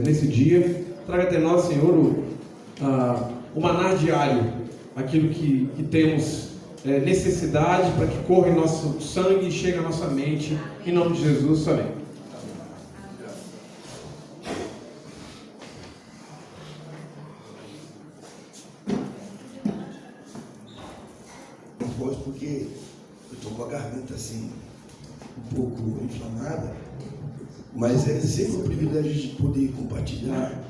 nesse dia. Traga até nós, Senhor, o maná diário, aquilo que temos necessidade para que corra em nosso sangue e chegue à nossa mente. Em nome de Jesus, amém. Porque eu estou com a garganta assim, um pouco inflamada, mas é sempre um privilégio de poder compartilhar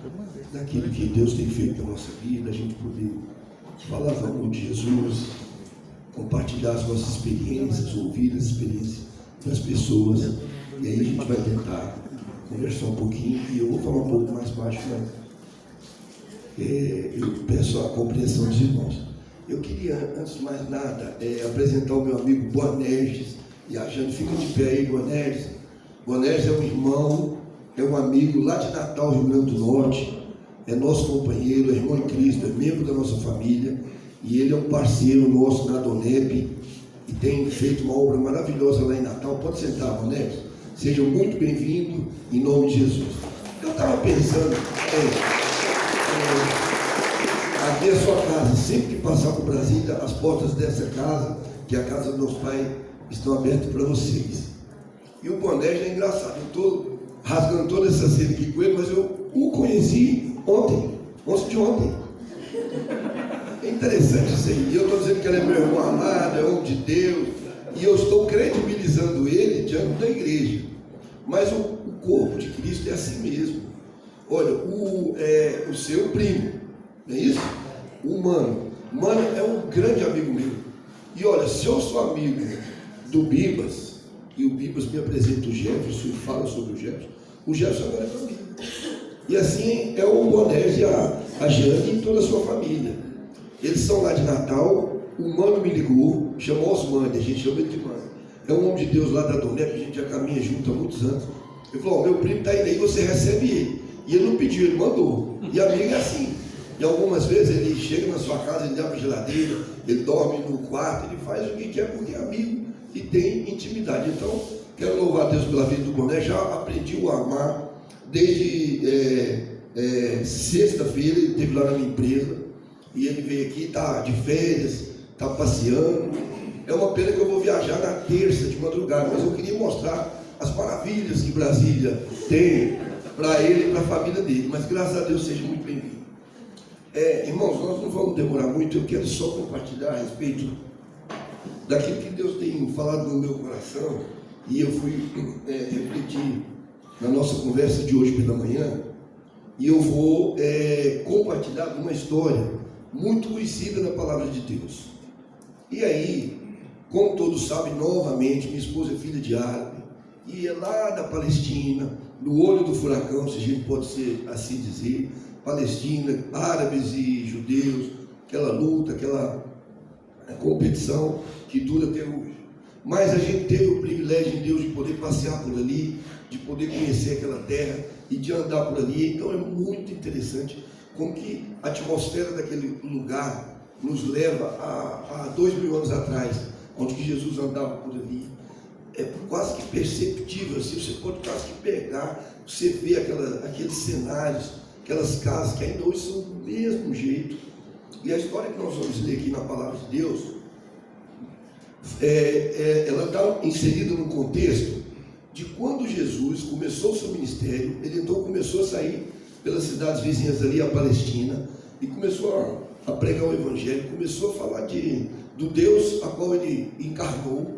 daquilo que Deus tem feito na nossa vida, a gente poder falar do amor de Jesus, compartilhar as nossas experiências, ouvir as experiências das pessoas, e aí a gente vai tentar conversar um pouquinho, e eu vou falar um pouco mais baixo, mas eu peço a compreensão dos irmãos. Eu queria, antes de mais nada, apresentar o meu amigo Boanerges. E a Jane, fica de pé aí, Boanerges. Boanerges é um irmão, é um amigo lá de Natal, Rio Grande do Norte. É nosso companheiro, é irmão em Cristo, é membro da nossa família. E ele é um parceiro nosso na Donep. E tem feito uma obra maravilhosa lá em Natal. Pode sentar, Boanerges. Seja muito bem-vindo, em nome de Jesus. Eu estava pensando... aqui é a sua casa, sempre que passar por Brasília, as portas dessa casa, que é a casa dos meus pais, estão abertas para vocês. E o Boanerges é engraçado, eu estou rasgando toda essa cena aqui com ele, mas eu o conheci ontem de ontem. É interessante isso aí. E eu estou dizendo que ele é meu irmão amado, é homem de Deus, e eu estou credibilizando ele diante da igreja. Mas o corpo de Cristo é assim mesmo. Olha, o seu primo, não é isso? O Mano é um grande amigo meu. E olha, se eu sou amigo do Bibas, e o Bibas me apresenta o Jefferson e fala sobre o Jefferson agora é meu amigo. E assim é o Boanerges e a Jane e toda a sua família. Eles são lá de Natal. O Mano me ligou, chamou Osmani, a gente chama ele de Mano. É um homem de Deus lá da Donep, a gente já caminha junto há muitos anos. Ele falou: meu primo está indo aí, você recebe ele. E ele não pediu, ele mandou. E amigo é assim. E algumas vezes ele chega na sua casa, ele abre a geladeira, ele dorme no quarto, ele faz o que quer porque é amigo e tem intimidade. Então, quero louvar a Deus pela vida do Boné. Já aprendi o amar desde sexta-feira. Ele esteve lá na minha empresa e ele veio aqui, está de férias, está passeando. É uma pena que eu vou viajar na terça de madrugada, mas eu queria mostrar as maravilhas que Brasília tem para ele e para a família dele. Mas graças a Deus, seja muito bem-vindo. Irmãos, nós não vamos demorar muito. Eu quero só compartilhar a respeito daquilo que Deus tem falado no meu coração, e eu fui refletir na nossa conversa de hoje pela manhã, e eu vou compartilhar uma história muito conhecida na palavra de Deus. E aí, como todos sabem, novamente, minha esposa é filha de árabe, e é lá da Palestina, no olho do furacão, se a gente pode ser assim dizer, Palestina, árabes e judeus, aquela luta, aquela competição que dura até hoje. Mas a gente teve o privilégio em Deus de poder passear por ali, de poder conhecer aquela terra e de andar por ali. Então é muito interessante como que a atmosfera daquele lugar nos leva a 2000 anos atrás, onde que Jesus andava por ali. É quase que perceptível, assim, você pode quase que pegar, você vê aqueles cenários, aquelas casas que ainda hoje são do mesmo jeito. E a história que nós vamos ler aqui na palavra de Deus, ela está inserida no contexto de quando Jesus começou o seu ministério. Ele então começou a sair pelas cidades vizinhas ali, a Palestina, e começou a pregar o Evangelho, começou a falar do Deus a qual ele encarnou,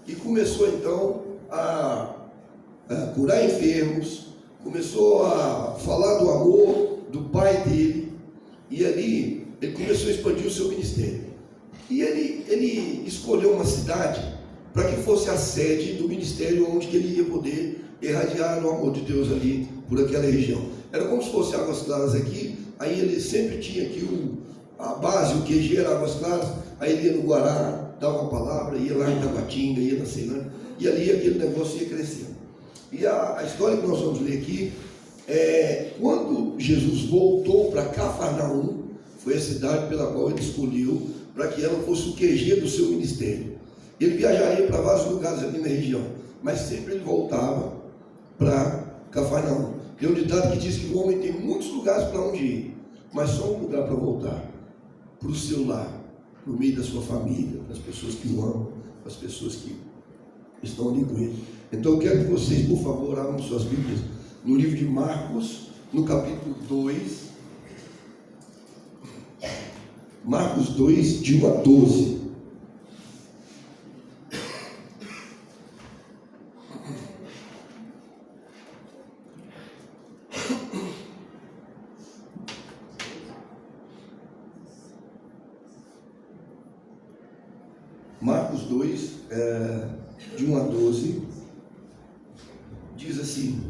e começou então a curar enfermos, começou a falar do amor do pai dele, e ali ele começou a expandir o seu ministério. E ele escolheu uma cidade para que fosse a sede do ministério, onde que ele ia poder irradiar o amor de Deus ali por aquela região. Era como se fosse Águas Claras aqui, aí ele sempre tinha aqui a base, o QG era Águas Claras, aí ele ia no Guará, dava uma palavra, ia lá em Tabatinga, ia na Ceilândia, e ali aquele negócio ia crescendo. E a história que nós vamos ler aqui é quando Jesus voltou para Cafarnaum, foi a cidade pela qual ele escolheu para que ela fosse o QG do seu ministério. Ele viajaria para vários lugares ali na região, mas sempre ele voltava para Cafarnaum. Tem um ditado que diz que o homem tem muitos lugares para onde ir, mas só um lugar para voltar, para o seu lar, para o meio da sua família, para as pessoas que o amam, para as pessoas que estão ali com ele. Então eu quero que vocês, por favor, abram suas Bíblias no livro de Marcos, no capítulo 2, Marcos 2, de 1 a 12. Marcos 2, de 1 a 12, diz assim: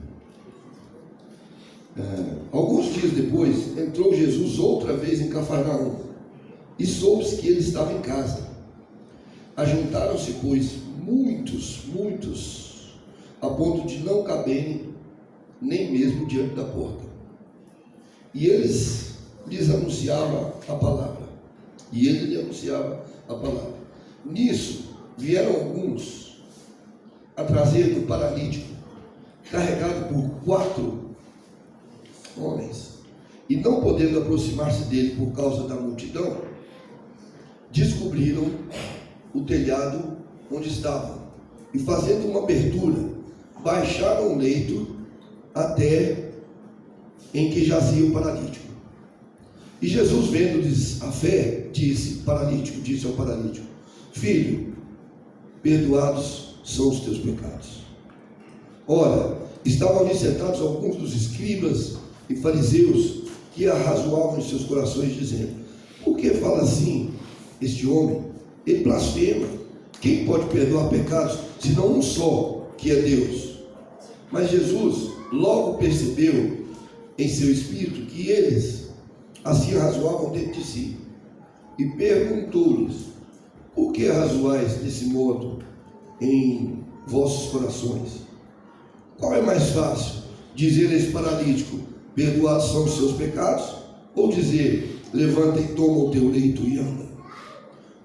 alguns dias depois, entrou Jesus outra vez em Cafarnaum, e soube-se que ele estava em casa. Ajuntaram-se, pois, muitos, a ponto de não caberem nem mesmo diante da porta. E ele lhes anunciava a palavra. Nisso, vieram alguns a trazer o paralítico, carregado por 4 homens, e não podendo aproximar-se dele por causa da multidão, descobriram o telhado onde estavam, e fazendo uma abertura, baixaram o leito até em que jazia o paralítico. E Jesus, vendo-lhes a fé, disse ao paralítico: filho, perdoados são os teus pecados. Ora, estavam ali sentados alguns dos escribas e fariseus que arrazoavam em seus corações, dizendo: por que fala assim este homem? Ele blasfema. Quem pode perdoar pecados, senão um só, que é Deus? Mas Jesus logo percebeu em seu espírito que eles assim razoavam dentro de si, e perguntou-lhes: por que razoais desse modo em vossos corações? Qual é mais fácil, dizer a esse paralítico: perdoados são os seus pecados, ou dizer: levanta e toma o teu leito e anda?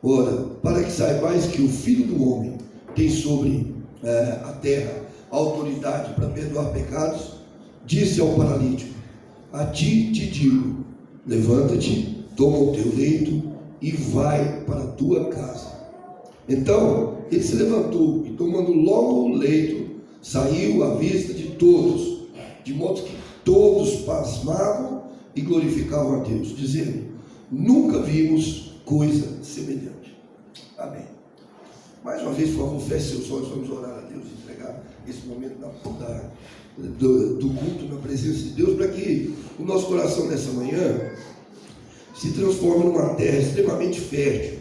Ora, para que saibais que o Filho do Homem tem sobre a terra autoridade para perdoar pecados, disse ao paralítico: a ti te digo, levanta-te, toma o teu leito e vai para a tua casa. Então ele se levantou e, tomando logo o leito, saiu à vista de todos, de modo que todos pasmavam e glorificavam a Deus, dizendo: nunca vimos coisa semelhante. Amém. Mais uma vez, por favor, feche seus olhos, vamos orar a Deus e entregar esse momento do culto na presença de Deus, para que o nosso coração nessa manhã se transforme numa terra extremamente fértil,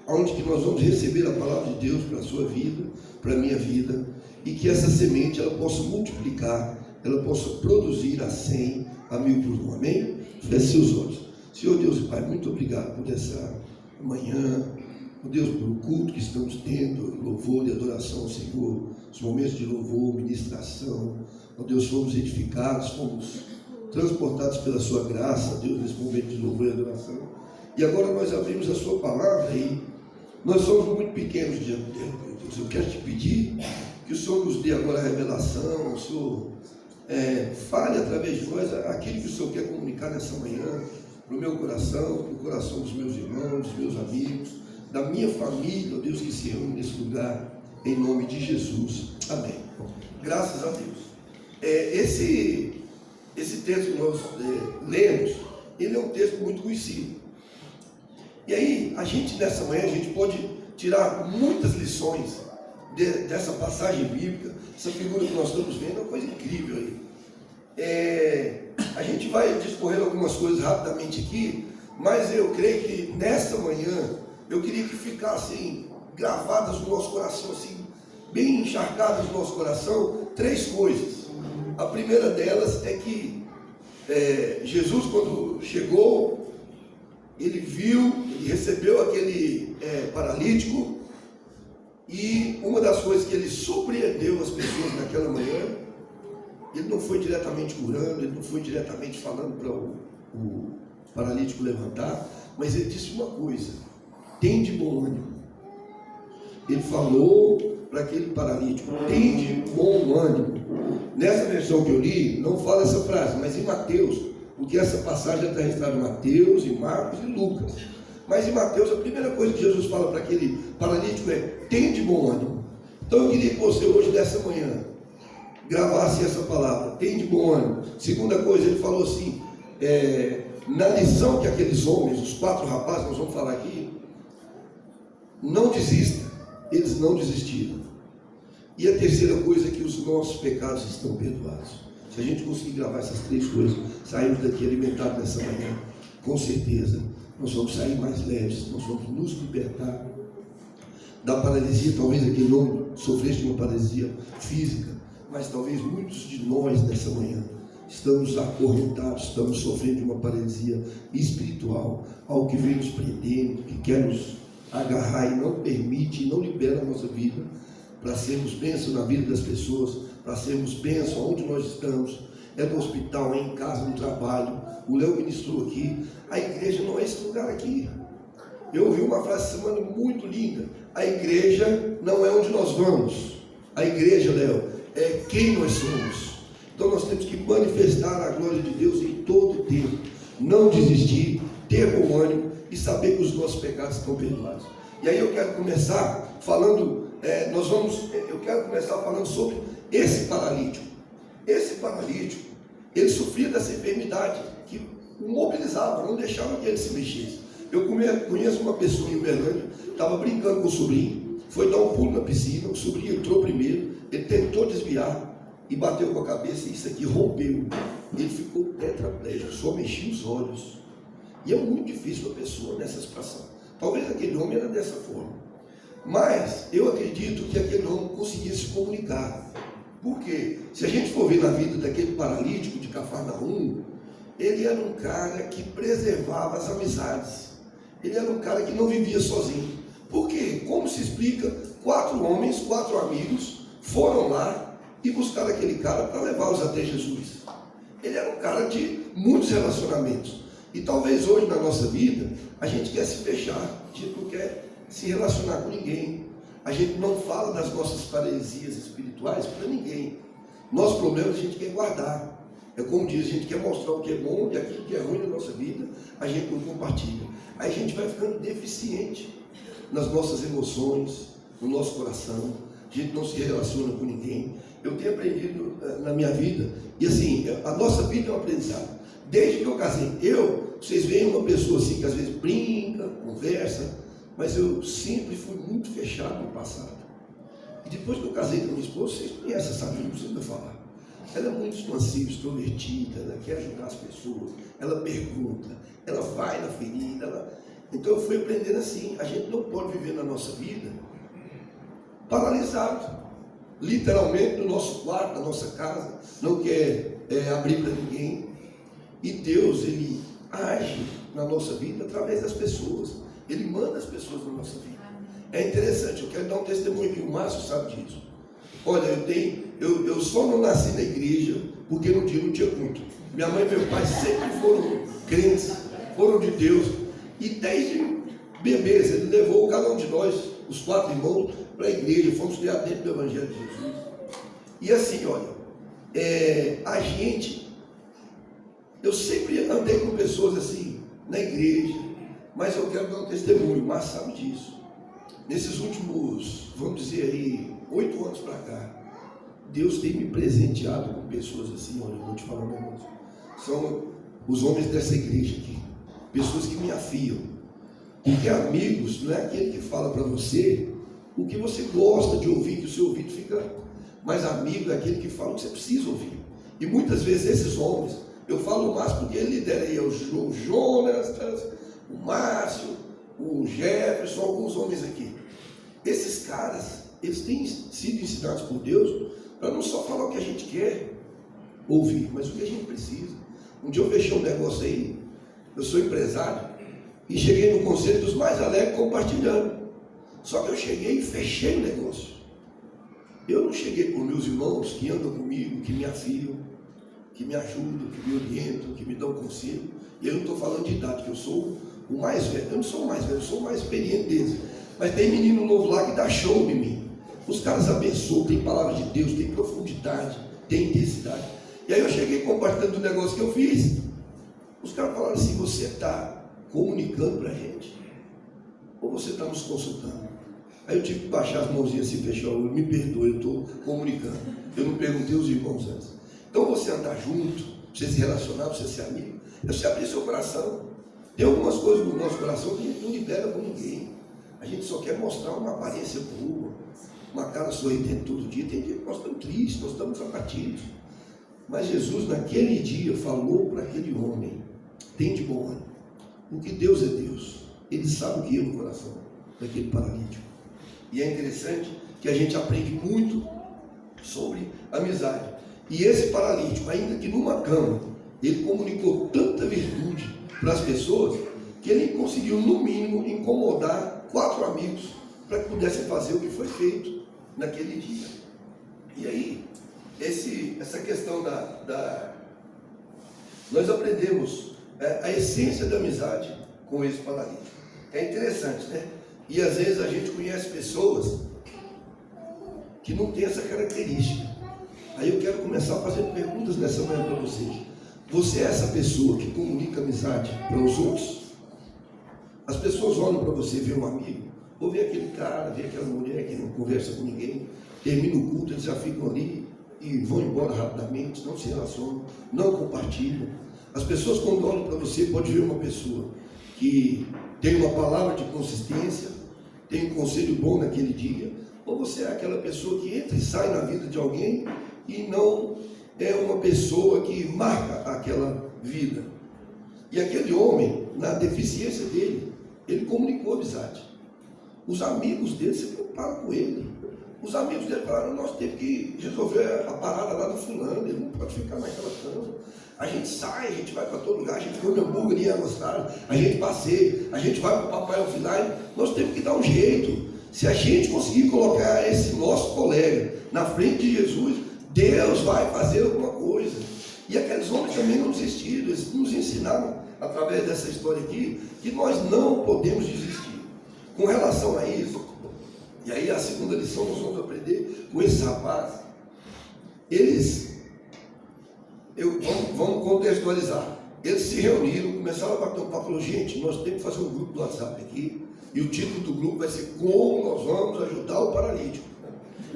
onde que nós vamos receber a palavra de Deus para a sua vida, para a minha vida, e que essa semente ela possa multiplicar, ela possa produzir a 100, a 1000 por um. Amém? Feche seus olhos. Senhor Deus e Pai, muito obrigado por essa manhã, por Deus, pelo culto que estamos tendo, louvor e adoração ao Senhor, os momentos de louvor, ministração. Ó Deus, fomos edificados, fomos transportados pela sua graça, Deus, nesse momento de louvor e adoração. E agora nós abrimos a sua palavra e nós somos muito pequenos diante dele, meu Deus. Eu quero te pedir que o Senhor nos dê agora a revelação, o Senhor fale através de nós aquilo que o Senhor quer comunicar nessa manhã, para o meu coração, para o coração dos meus irmãos, dos meus amigos, da minha família, ó Deus, que se reúne nesse lugar, em nome de Jesus. Amém. Graças a Deus. Esse texto que nós lemos, ele é um texto muito conhecido. E aí, nessa manhã, a gente pode tirar muitas lições dessa passagem bíblica. Essa figura que nós estamos vendo é uma coisa incrível aí. A gente vai discorrer algumas coisas rapidamente aqui, mas eu creio que nesta manhã, eu queria que ficassem gravadas no nosso coração, assim, bem encharcadas no nosso coração, 3 coisas. A primeira delas é que Jesus, quando chegou, ele recebeu aquele paralítico, e uma das coisas que ele surpreendeu as pessoas naquela manhã, ele não foi diretamente curando, ele não foi diretamente falando para o paralítico levantar, mas ele disse uma coisa: tem de bom ânimo. Ele falou para aquele paralítico: tende bom ânimo. Nessa versão que eu li, não fala essa frase, mas em Mateus, porque essa passagem está registrada em Mateus, em Marcos e Lucas. Mas em Mateus, a primeira coisa que Jesus fala para aquele paralítico é: tende bom ânimo. Então eu queria que você hoje, dessa manhã, gravasse essa palavra: tende bom ânimo. Segunda coisa, ele falou assim, na lição que aqueles homens, os 4 rapazes, nós vamos falar aqui, não desista. Eles não desistiram. E a terceira coisa é que os nossos pecados estão perdoados. Se a gente conseguir gravar essas 3 coisas, sairmos daqui alimentados nessa manhã, com certeza nós vamos sair mais leves, nós vamos nos libertar da paralisia. Talvez aquele homem sofresse de uma paralisia física, mas talvez muitos de nós nessa manhã estamos acorrentados, estamos sofrendo de uma paralisia espiritual, algo que vem nos prendendo, que quer nos agarrar e não permite, e não libera a nossa vida para sermos bênção na vida das pessoas, para sermos bênção onde nós estamos, é no hospital, é em casa, no trabalho. O Léo ministrou aqui: a igreja não é esse lugar aqui. Eu ouvi uma frase essa semana muito linda: a igreja não é onde nós vamos, a igreja, Léo, é quem nós somos. Então nós temos que manifestar a glória de Deus em todo o tempo, não desistir, ter bom ânimo e saber que os nossos pecados estão perdoados. E aí eu quero começar falando, eu quero começar falando sobre esse paralítico. Esse paralítico, ele sofria dessa enfermidade que o mobilizava, não deixava que ele se mexesse. Eu conheço uma pessoa em Uberlândia, estava brincando com o sobrinho, foi dar um pulo na piscina, o sobrinho entrou primeiro, ele tentou desviar e bateu com a cabeça, e isso aqui rompeu. Ele ficou tetraplégico, só mexia os olhos. E é muito difícil a pessoa nessa situação. Talvez aquele homem era dessa forma, mas eu acredito que aquele homem conseguia se comunicar. Por quê? Se a gente for ver na vida daquele paralítico de Cafarnaum, ele era um cara que preservava as amizades. Ele era um cara que não vivia sozinho. Por quê? Como se explica? 4 homens, 4 amigos foram lá e buscaram aquele cara para levá-los até Jesus. Ele era um cara de muitos relacionamentos. E talvez hoje na nossa vida a gente quer se fechar, a gente não quer se relacionar com ninguém, a gente não fala das nossas paralisias espirituais para ninguém. Nosso problema a gente quer guardar. É como diz, a gente quer mostrar o que é bom e aquilo que é ruim na nossa vida, a gente não compartilha. Aí a gente vai ficando deficiente nas nossas emoções, no nosso coração, a gente não se relaciona com ninguém. Eu tenho aprendido na minha vida, e assim, a nossa vida é um aprendizado. Desde que eu casei, vocês veem uma pessoa assim que às vezes brinca, conversa, mas eu sempre fui muito fechado no passado. E depois que eu casei com a minha esposa, vocês conhecem essa vida, não precisa falar. Ela é muito expansiva, extrovertida, ela quer ajudar as pessoas, ela pergunta, ela vai na ferida. Então eu fui aprendendo assim: a gente não pode viver na nossa vida paralisado, literalmente no nosso quarto, na nossa casa, não quer abrir para ninguém. E Deus, Ele age na nossa vida através das pessoas. Ele manda as pessoas na nossa vida. É interessante, eu quero dar um testemunho aqui, o Márcio sabe disso. Olha, eu só não nasci na igreja porque no dia não tinha culto. Minha mãe e meu pai sempre foram crentes, foram de Deus. E desde bebês, ele levou cada um de nós, os 4 irmãos, para a igreja. Fomos criados dentro do Evangelho de Jesus. E assim, olha, eu sempre andei com pessoas assim, na igreja, mas eu quero dar um testemunho, mas sabe disso. Nesses últimos, vamos dizer aí, 8 anos para cá, Deus tem me presenteado com pessoas assim. Olha, eu vou te falar um negócio. São os homens dessa igreja aqui, pessoas que me afiam. Porque amigos não é aquele que fala para você o que você gosta de ouvir, que o seu ouvido fica. Mas amigo é aquele que fala o que você precisa ouvir. E muitas vezes esses homens, eu falo mais porque ele lidera aí, o Jonas, o Márcio, o Jefferson, alguns homens aqui. Esses caras, eles têm sido ensinados por Deus para não só falar o que a gente quer ouvir, mas o que a gente precisa. Um dia eu fechei um negócio aí, eu sou empresário, e cheguei no conselho dos mais alegres compartilhando. Só que eu cheguei e fechei o negócio. Eu não cheguei por meus irmãos que andam comigo, que me afiam, que me ajudam, que me orientam, que me dão conselho. E eu não estou falando de idade, que eu sou o mais velho. Eu não sou o mais velho, eu sou o mais experiente deles. Mas tem menino novo lá que dá show em mim. Os caras abençoam, tem palavra de Deus, tem profundidade, tem intensidade. E aí eu cheguei compartilhando o negócio que eu fiz. Os caras falaram assim: você está comunicando para a gente? Ou você está nos consultando? Aí eu tive que baixar as mãozinhas assim, fechar o olho, me perdoe, eu estou comunicando. Eu não perguntei os irmãos antes. Então você andar junto, você se relacionar, você ser amigo, é você abrir seu coração. Tem algumas coisas no nosso coração que a gente não libera com ninguém. A gente só quer mostrar uma aparência boa, uma cara sorridente todo dia. Tem dia que nós estamos tristes, nós estamos abatidos. Mas Jesus naquele dia falou para aquele homem: tem de bom ânimo, porque Deus é Deus. Ele sabe o que é no coração daquele paralítico. E é interessante que a gente aprende muito sobre amizade. E esse paralítico, ainda que numa cama, ele comunicou tanta virtude para as pessoas, que ele conseguiu, no mínimo, incomodar 4 amigos para que pudessem fazer o que foi feito naquele dia. E aí, essa questão nós aprendemos a essência da amizade com esse paralítico. É interessante, né? E às vezes a gente conhece pessoas que não têm essa característica. Aí eu quero começar fazendo perguntas nessa manhã para vocês. Você é essa pessoa que comunica amizade para os outros? As pessoas olham para você, vê um amigo, ou vê aquele cara, vê aquela mulher que não conversa com ninguém, termina o culto, eles já ficam ali e vão embora rapidamente, não se relacionam, não compartilham. As pessoas, quando olham para você, pode ver uma pessoa que tem uma palavra de consistência, tem um conselho bom naquele dia, ou você é aquela pessoa que entra e sai na vida de alguém e não é uma pessoa que marca aquela vida. E aquele homem, na deficiência dele, ele comunicou amizade. Os amigos dele se preocuparam com ele. Os amigos dele falaram: nós temos que resolver a parada lá do fulano, ele não pode ficar naquela cama. A gente sai, a gente vai para todo lugar, a gente come hambúrguer em Aguastar, a gente passeia, a gente vai para o Papai Offline. Nós temos que dar um jeito. Se a gente conseguir colocar esse nosso colega na frente de Jesus, Deus vai fazer alguma coisa. E aqueles homens também não desistiram, eles nos ensinaram, através dessa história aqui, que nós não podemos desistir. Com relação a isso, e aí a segunda lição nós vamos aprender com esse rapaz. Vamos contextualizar. Eles se reuniram, começaram a bater um papo, falou: gente, nós temos que fazer um grupo do WhatsApp aqui, e o título do grupo vai ser Como Nós Vamos Ajudar o Paralítico.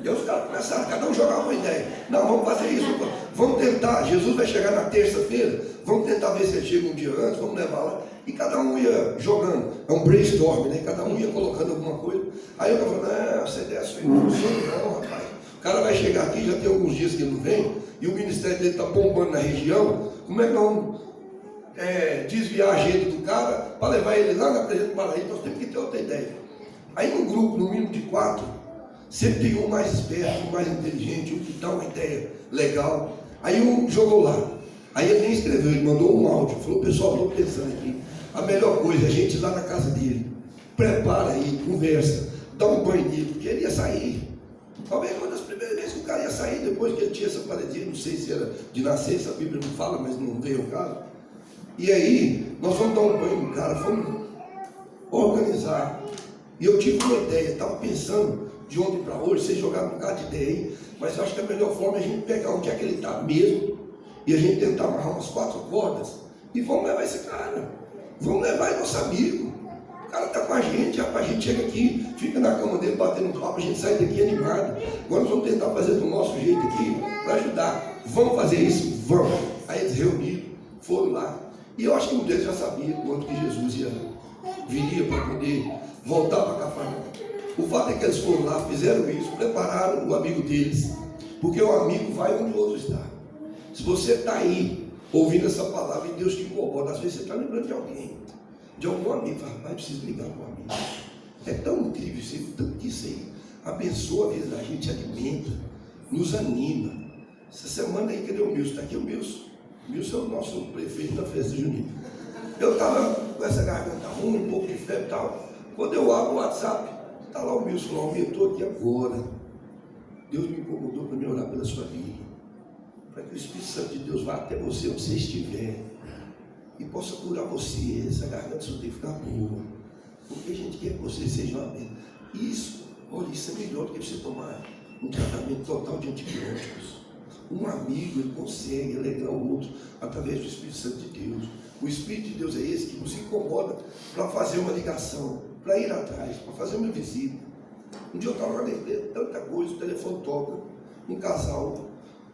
E aí os caras começaram, cada um jogava uma ideia. Não, vamos fazer isso, vamos tentar. Jesus vai chegar na terça-feira, vamos tentar ver se ele chega um dia antes, vamos levar lá. E cada um ia jogando, é um brainstorm, né? Cada um ia colocando alguma coisa. Aí eu falei: não, essa ideia sua não funciona, não, rapaz. O cara vai chegar aqui, já tem alguns dias que ele não vem, e o ministério dele está bombando na região. Como é que nós vamos desviar a agenda do cara para levar ele lá na presença do Paraíba? Nós temos que ter outra ideia. Aí no grupo, no mínimo de 4, sempre tem um mais esperto, um mais inteligente, um que dá uma ideia legal. Aí um jogou lá. Aí ele nem escreveu, ele mandou um áudio. Falou: pessoal, estou pensando aqui. A melhor coisa é a gente ir lá na casa dele. Prepara aí, conversa, dá um banho nele, porque ele ia sair. Talvez uma das primeiras vezes que o cara ia sair, depois que ele tinha essa paralisia, não sei se era de nascença, a Bíblia não fala, mas não veio o caso. E aí, nós vamos dar um banho no cara, vamos organizar. E eu tive uma ideia, estava pensando de ontem para hoje, vocês jogaram um bocado de ideia aí, mas eu acho que a melhor forma é a gente pegar onde é que ele está mesmo, e a gente tentar amarrar umas 4 cordas, e vamos levar esse cara, vamos levar nosso amigo. O cara está com a gente, rapaz, a gente chega aqui, fica na cama dele batendo um papo, a gente sai daqui animado. Agora nós vamos tentar fazer do nosso jeito aqui, para ajudar. Vamos fazer isso? Vamos. Aí eles reuniram, foram lá, e eu acho que um deles já sabia quando que Jesus viria para poder voltar para Cafarnaum. O fato é que eles foram lá, fizeram isso, prepararam o amigo deles, porque o amigo vai onde o outro está. Se você está aí, ouvindo essa palavra e Deus te incomoda, às vezes você está lembrando de alguém, de algum amigo, fala: mas preciso ligar para um amigo. É tão incrível isso, tanto que isso aí abençoa a vida da gente, alimenta, nos anima. Essa semana aí, cadê o Milson? Está aqui o Milson. O Milson é o nosso prefeito da festa junina. Eu estava com essa garganta ruim, um pouco de febre e tal. Quando eu abro o WhatsApp, está lá o Milson, falou: eu estou aqui agora. Deus me incomodou para me orar pela sua vida, para que o Espírito Santo de Deus vá até você onde você estiver e possa curar você. Essa garganta só tem que ficar boa, porque a gente quer que você seja uma bênção. Isso Olha, isso é melhor do que você tomar um tratamento total de antibióticos. Um amigo, ele consegue alegrar o outro através do Espírito Santo de Deus. O Espírito de Deus é esse que nos incomoda para fazer uma ligação, para ir atrás, para fazer uma visita. Um dia eu estava lá dentro, tanta coisa, o telefone toca, um casal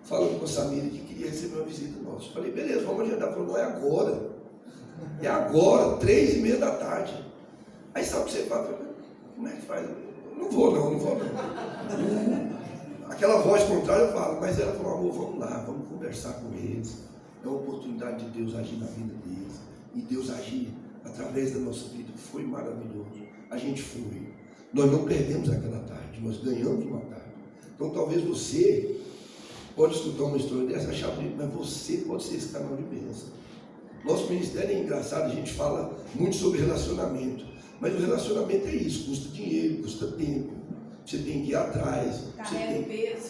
falando com a Samira que queria receber uma visita nossa. Eu falei, beleza, vamos agendar. Falou, não, é agora. É agora, 3h30 da tarde. Aí sabe o que você fala? Como é que faz? Não vou não. Aquela voz contrária fala, mas ela falou, amor, vamos lá, vamos conversar com eles. É uma oportunidade de Deus agir na vida deles. E Deus agir através da nossa vida, que foi maravilhoso. A gente foi. Nós não perdemos aquela tarde, nós ganhamos uma tarde. Então talvez você pode escutar uma história dessa, achar bonito, mas você pode ser esse canal de bênção. Nosso ministério é engraçado, a gente fala muito sobre relacionamento. Mas o relacionamento é isso, custa dinheiro, custa tempo. Você tem que ir atrás. Carrega peso.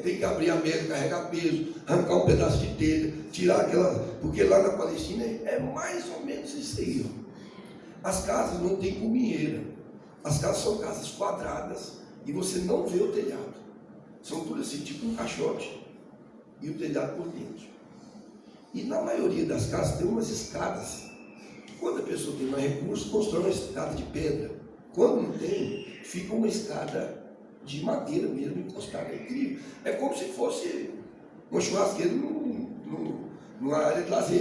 Tem que abrir a mesa, carregar peso, arrancar um pedaço de telha, tirar aquela. Porque lá na Palestina é mais ou menos isso aí. Ó. As casas não tem cuminheira. As casas são casas quadradas e você não vê o telhado. São tudo assim, tipo um caixote. E o telhado por dentro. E na maioria das casas tem umas escadas. Quando a pessoa tem mais recursos, constrói uma escada de pedra. Quando não tem, fica uma escada de madeira mesmo, encostada. É incrível. É como se fosse uma churrasqueira numa área de lazer.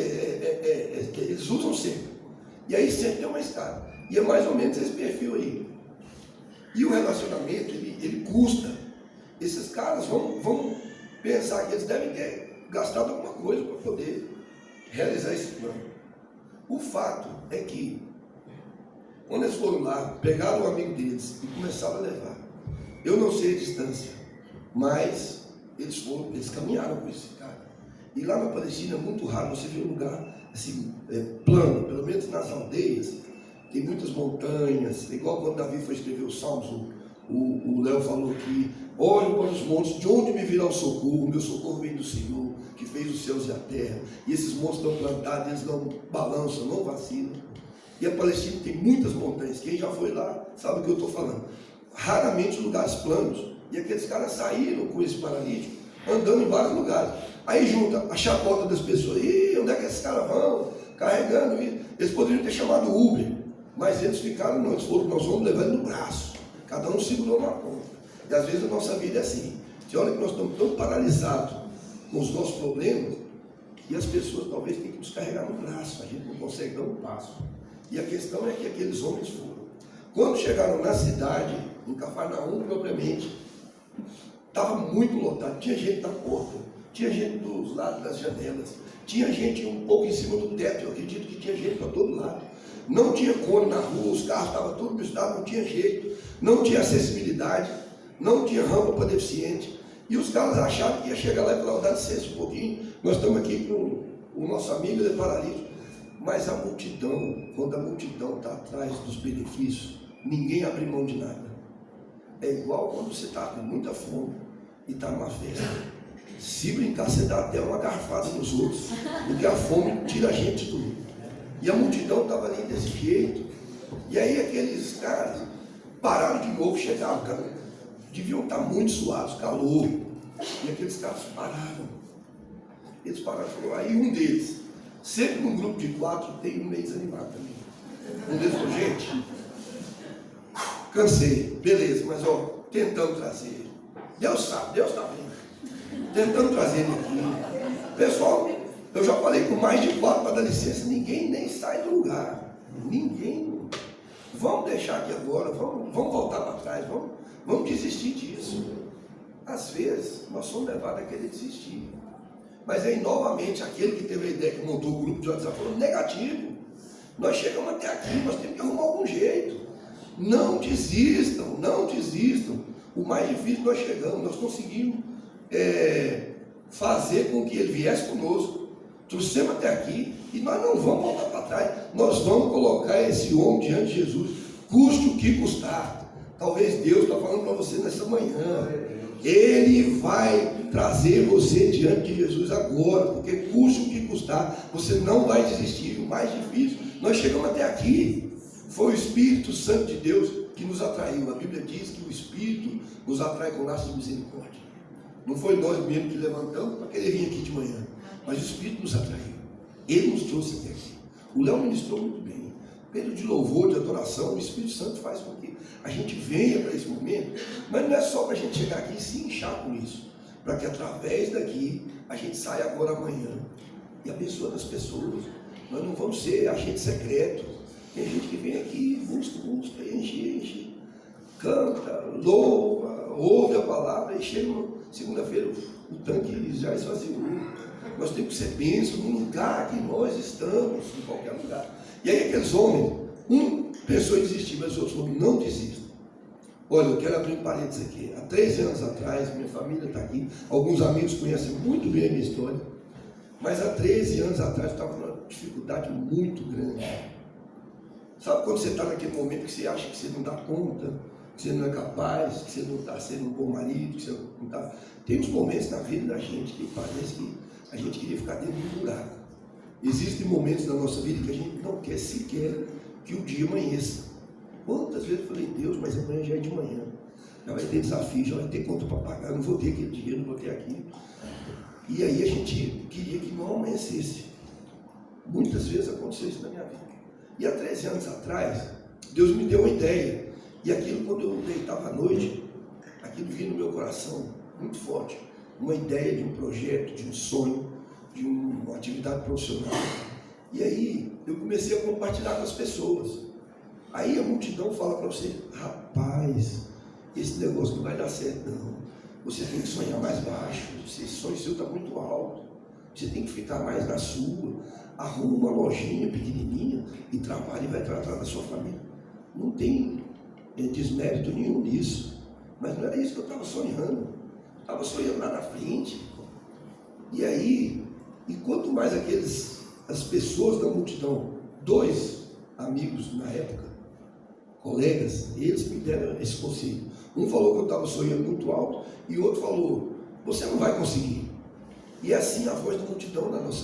Eles usam sempre. E aí sempre tem uma escada. E é mais ou menos esse perfil aí. E o relacionamento, ele custa. Esses caras vão pensar que eles devem ter gastado alguma coisa para poder realizar esse plano. O fato é que, quando eles foram lá, pegaram o amigo deles e começaram a levar. Eu não sei a distância, mas eles caminharam com esse cara. E lá na Palestina é muito raro você ver um lugar assim, plano, pelo menos nas aldeias. Tem muitas montanhas, igual quando Davi foi escrever os Salmos, o Léo falou que olho para os montes, de onde me virá o socorro? Meu socorro vem do Senhor, que fez os céus e a terra. E esses montes estão plantados, eles não balançam, não vacilam. E a Palestina tem muitas montanhas. Quem já foi lá sabe o que eu estou falando. Raramente lugares planos. E aqueles caras saíram com esse paralítico, andando em vários lugares. Aí junta a chacota das pessoas. Ih, onde é que esses caras vão? Carregando. Eles poderiam ter chamado Uber, mas eles ficaram, não. Eles foram, nós vamos levar ele no braço. Cada um segurou uma ponta. E às vezes a nossa vida é assim. Você olha que nós estamos tão paralisados com os nossos problemas, e as pessoas talvez tenham que nos carregar no braço. A gente não consegue dar um passo. E a questão é que aqueles homens foram. Quando chegaram na cidade, em Cafarnaum propriamente, estava muito lotado. Tinha gente na porta, tinha gente dos lados das janelas, tinha gente um pouco em cima do teto. Eu acredito que tinha gente para todo lado. Não tinha cone na rua, os carros estavam todos misturados, não tinha jeito, não tinha acessibilidade, não tinha rampa para deficiente. E os caras acharam que ia chegar lá e falar, dá licença um pouquinho, nós estamos aqui com o nosso amigo, ele é paralítico. Mas a multidão, quando a multidão está atrás dos benefícios, ninguém abre mão de nada. É igual quando você está com muita fome e está numa festa. Se brincar, você dá até uma garfada nos outros, porque a fome tira a gente de tudo. E a multidão estava ali desse jeito. E aí aqueles caras pararam de novo, chegaram, cara, deviam estar muito suados, calor. E aqueles caras pararam. Eles pararam e falaram, aí um deles, sempre num grupo de 4, tem um meio desanimado também. Um deles falou, gente, cansei, beleza, mas ó, tentamos trazer ele. Deus sabe, Deus está vendo. Tentando trazer ele aqui. Pessoal, eu já falei com mais de 4 para dar licença, ninguém nem sai do lugar. Ninguém. Vamos deixar aqui agora, vamos voltar para trás, vamos desistir disso. Às vezes, nós somos levados a querer desistir. Mas aí, novamente, aquele que teve a ideia, que montou o grupo de WhatsApp, falou negativo. Nós chegamos até aqui, nós temos que arrumar algum jeito. Não desistam, não desistam. O mais difícil nós chegamos, nós conseguimos fazer com que ele viesse conosco. Trouxemos até aqui e nós não vamos voltar para trás. Nós vamos colocar esse homem diante de Jesus, custe o que custar. Talvez Deus está falando para você nessa manhã. Ele vai trazer você diante de Jesus agora, porque custe o que custar, você não vai desistir. O mais difícil, nós chegamos até aqui. Foi o Espírito Santo de Deus que nos atraiu. A Bíblia diz que o Espírito nos atrai com laços de misericórdia. Não foi nós mesmos que levantamos para querer vir aqui de manhã, mas o Espírito nos atraiu. Ele nos trouxe até aqui. O Léo ministrou muito bem. Período de louvor, de adoração, o Espírito Santo faz com que a gente venha para esse momento, mas não é só para a gente chegar aqui e se inchar com isso, para que através daqui a gente saia agora amanhã e abençoando as pessoas. Nós não vamos ser agente secreto. Tem gente que vem aqui, busca, enche, canta, louva, ouve a palavra e chega segunda-feira, o tanque já esvaziou. Nós temos que ser bênção no lugar que nós estamos, em qualquer lugar. E aí aqueles homens, pensou em desistir, mas os outros homens não desistem. Olha, eu quero abrir um parênteses aqui. Há 13 anos atrás, minha família está aqui, alguns amigos conhecem muito bem a minha história, mas há 13 anos atrás eu estava numa dificuldade muito grande. Sabe quando você está naquele momento que você acha que você não dá conta, que você não é capaz, que você não está sendo um bom marido, que você não está... Tem uns momentos na vida da gente que parece que a gente queria ficar dentro de um buraco. Existem momentos na nossa vida que a gente não quer sequer que o dia amanheça. Quantas vezes eu falei, Deus, mas amanhã já é de manhã, já vai ter desafio, já vai ter conta para pagar, não vou ter aquele dinheiro, não vou ter aquilo. E aí a gente queria que não amanhecesse. Muitas vezes aconteceu isso na minha vida. E há 13 anos atrás, Deus me deu uma ideia. E aquilo, quando eu deitava à noite, aquilo vinha no meu coração muito forte. Uma ideia de um projeto, de um sonho, de uma atividade profissional. E aí eu comecei a compartilhar com as pessoas. Aí a multidão fala para você, rapaz, esse negócio não vai dar certo não. Você tem que sonhar mais baixo, esse sonho seu está muito alto. Você tem que ficar mais na sua. Arruma uma lojinha pequenininha e trabalha e vai tratar da sua família. Não tem desmérito nenhum nisso. Mas não era isso que eu estava sonhando. Eu estava sonhando lá na frente. E aí, e quanto mais as pessoas da multidão, 2 amigos na época, colegas, eles me deram esse conselho. Um falou que eu estava sonhando muito alto e o outro falou, você não vai conseguir. E é assim a voz da multidão na nossa